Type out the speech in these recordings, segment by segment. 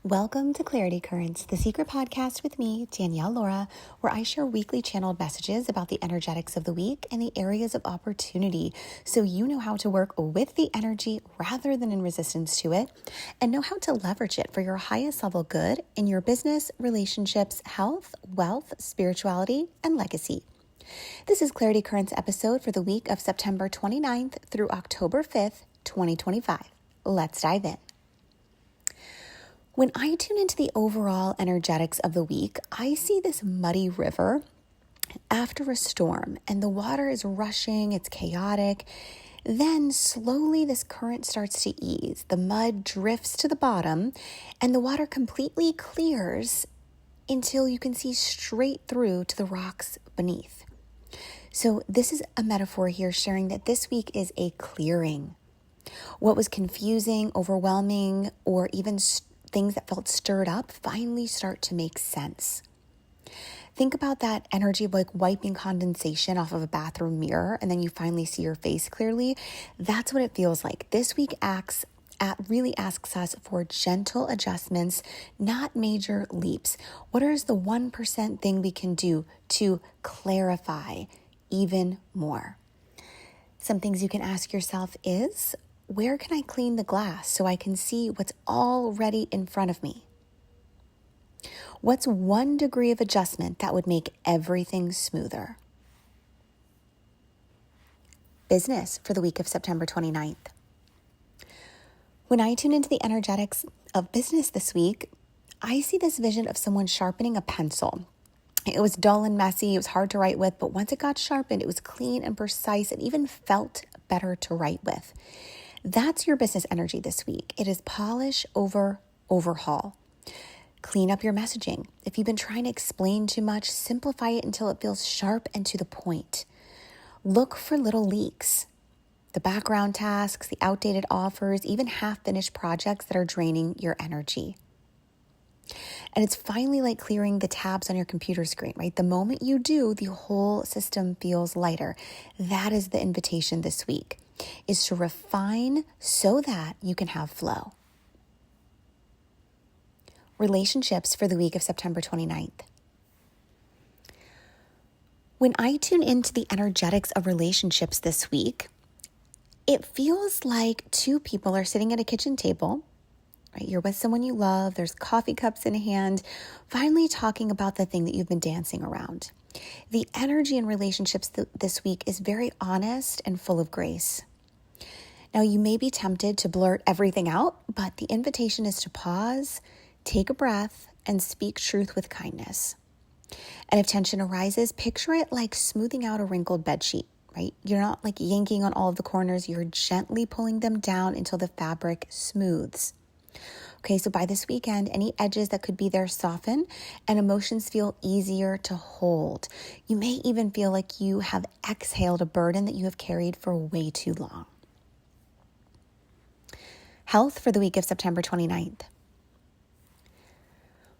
Welcome to Clarity Currents, the secret podcast with me, 𝙗𝙪𝙨, where I share weekly channeled messages about the energetics of the week and the areas of opportunity so you know how to work with the energy rather than in resistance to it and know how to leverage it for your highest level good in your business, relationships, health, wealth, spirituality, and legacy. This is Clarity Currents episode for the week of September 29th through October 5th, 2025. Let's dive in. When I tune into the overall energetics of the week, I see this muddy river after a storm, and the water is rushing, it's chaotic. Then slowly this current starts to ease. The mud drifts to the bottom, and the water completely clears until you can see straight through to the rocks beneath. So this is a metaphor here sharing that this week is a clearing. What was confusing, overwhelming, or even things that felt stirred up finally start to make sense. Think about that energy of like wiping condensation off of a bathroom mirror and then you finally see your face clearly. That's what it feels like. This week really asks us for gentle adjustments, not major leaps. What is the 1% thing we can do to clarify even more? Some things you can ask yourself is, where can I clean the glass so I can see what's already in front of me? What's 1 degree of adjustment that would make everything smoother? Business for the week of September 29th. When I tune into the energetics of business this week, I see this vision of someone sharpening a pencil. It was dull and messy, it was hard to write with, but once it got sharpened, it was clean and precise and even felt better to write with. That's your business energy this week. It is polish over overhaul. Clean up your messaging. If you've been trying to explain too much, simplify it until it feels sharp and to the point. Look for little leaks. The background tasks, the outdated offers, even half-finished projects that are draining your energy. And it's finally like clearing the tabs on your computer screen, right? The moment you do, the whole system feels lighter. That is the invitation this week, is to refine so that you can have flow. Relationships for the week of September 29th. When I tune into the energetics of relationships this week, it feels like 2 people are sitting at a kitchen table, right? You're with someone you love, there's coffee cups in hand, finally talking about the thing that you've been dancing around. The energy in relationships this week is very honest and full of grace. Now, you may be tempted to blurt everything out, but the invitation is to pause, take a breath, and speak truth with kindness. And if tension arises, picture it like smoothing out a wrinkled bedsheet, right? You're not like yanking on all of the corners, you're gently pulling them down until the fabric smooths. Okay, so by this weekend, any edges that could be there soften and emotions feel easier to hold. You may even feel like you have exhaled a burden that you have carried for way too long. Health for the week of September 29th.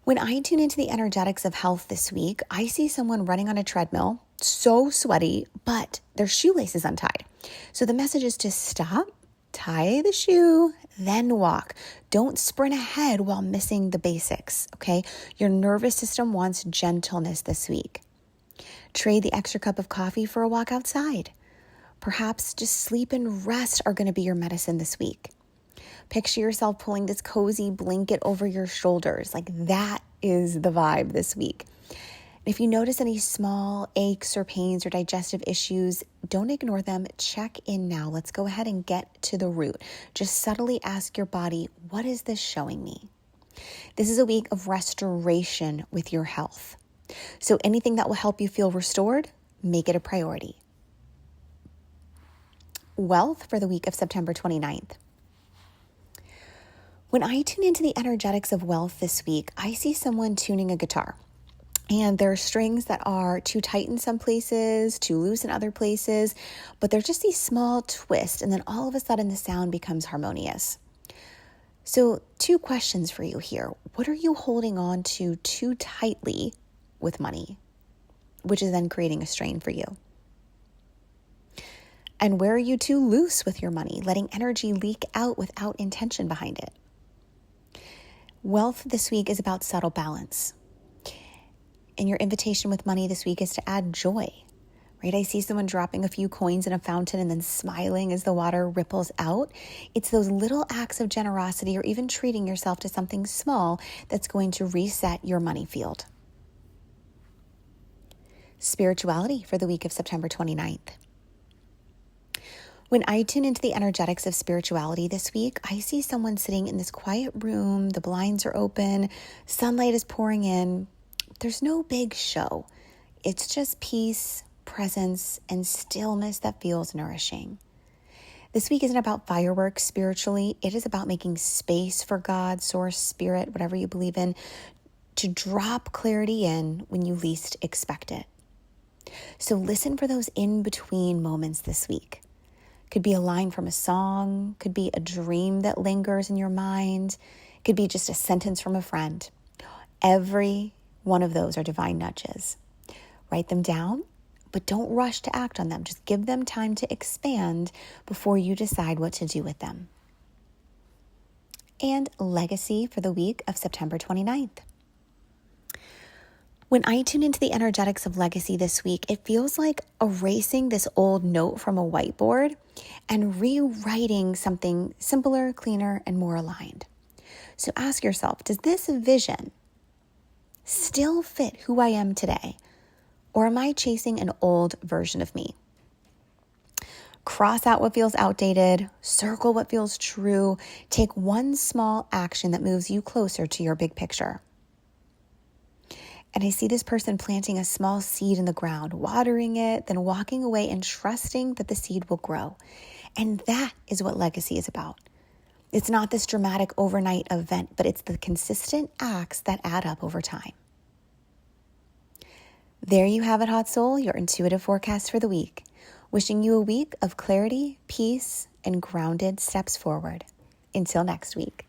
When I tune into the energetics of health this week, I see someone running on a treadmill, so sweaty, but their shoelace is untied. So the message is to stop, tie the shoe, then walk. Don't sprint ahead while missing the basics, okay? Your nervous system wants gentleness this week. Trade the extra cup of coffee for a walk outside. Perhaps just sleep and rest are going to be your medicine this week. Picture yourself pulling this cozy blanket over your shoulders. Like that is the vibe this week. If you notice any small aches or pains or digestive issues, don't ignore them. Check in now. Let's go ahead and get to the root. Just subtly ask your body, what is this showing me? This is a week of restoration with your health. So anything that will help you feel restored, make it a priority. Wealth for the week of September 29th. When I tune into the energetics of wealth this week, I see someone tuning a guitar. And there are strings that are too tight in some places, too loose in other places, but they're just these small twists, and then all of a sudden the sound becomes harmonious. So 2 questions for you here. What are you holding on to too tightly with money, which is then creating a strain for you? And where are you too loose with your money, letting energy leak out without intention behind it? Wealth this week is about subtle balance. And your invitation with money this week is to add joy, right? I see someone dropping a few coins in a fountain and then smiling as the water ripples out. It's those little acts of generosity or even treating yourself to something small that's going to reset your money field. Spirituality for the week of September 29th. When I tune into the energetics of spirituality this week, I see someone sitting in this quiet room, the blinds are open, sunlight is pouring in. There's no big show. It's just peace, presence, and stillness that feels nourishing. This week isn't about fireworks spiritually. It is about making space for God, source, spirit, whatever you believe in, to drop clarity in when you least expect it. So listen for those in-between moments this week. Could be a line from a song, could be a dream that lingers in your mind, could be just a sentence from a friend. Every one of those are divine nudges. Write them down, but don't rush to act on them. Just give them time to expand before you decide what to do with them. And legacy for the week of September 29th. When I tune into the energetics of legacy this week, it feels like erasing this old note from a whiteboard and rewriting something simpler, cleaner, and more aligned. So ask yourself, does this vision still fit who I am today? Or am I chasing an old version of me? Cross out what feels outdated, circle what feels true, take one small action that moves you closer to your big picture. And I see this person planting a small seed in the ground, watering it, then walking away and trusting that the seed will grow. And that is what legacy is about. It's not this dramatic overnight event, but it's the consistent acts that add up over time. There you have it, Hot Soul, your intuitive forecast for the week. Wishing you a week of clarity, peace, and grounded steps forward. Until next week.